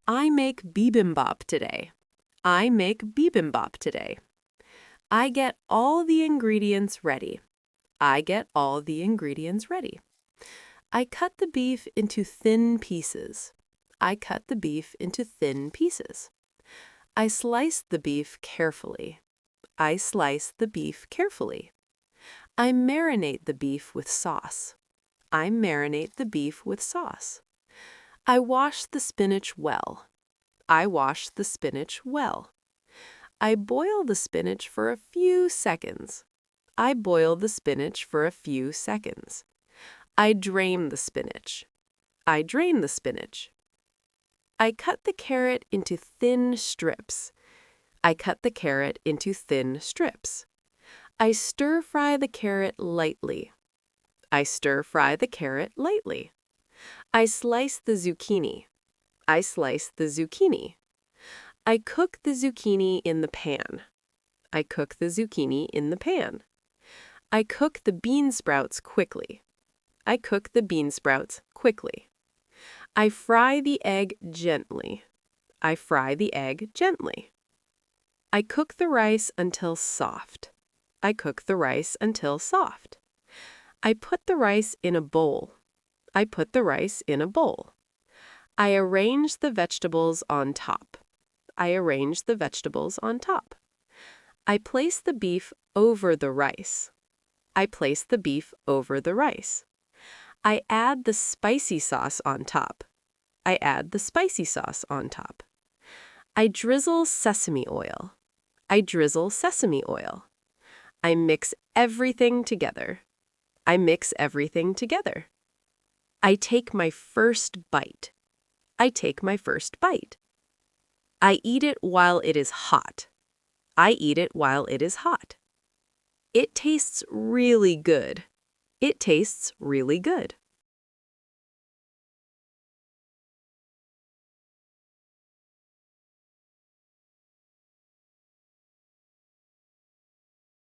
I make bibimbap today. I make bibimbap today. I get all the ingredients ready. I get all the ingredients ready. I cut the beef into thin pieces. I cut the beef into thin pieces. I slice the beef carefully. I slice the beef carefully. I marinate the beef with sauce. I marinate the beef with sauce. I wash the spinach well. I wash the spinach well. I boil the spinach for a few seconds. I boil the spinach for a few seconds. I drain the spinach. I drain the spinach. I cut the carrot into thin strips. I cut the carrot into thin strips. I stir-fry the carrot lightly. I stir-fry the carrot lightly. I slice the zucchini. I slice the zucchini. I cook the zucchini in the pan. I cook the zucchini in the pan. I cook the bean sprouts quickly. I cook the bean sprouts quickly. I fry the egg gently. I fry the egg gently. I cook the rice until soft. I cook the rice until soft. I put the rice in a bowl. I put the rice in a bowl. I arrange the vegetables on top. I arrange the vegetables on top. I place the beef over the rice. I place the beef over the rice. I add the spicy sauce on top. I add the spicy sauce on top. I drizzle sesame oil. I drizzle sesame oil. I mix everything together. I mix everything together. I take my first bite. I take my first bite. I eat it while it is hot. I eat it while it is hot. It tastes really good. It tastes really good.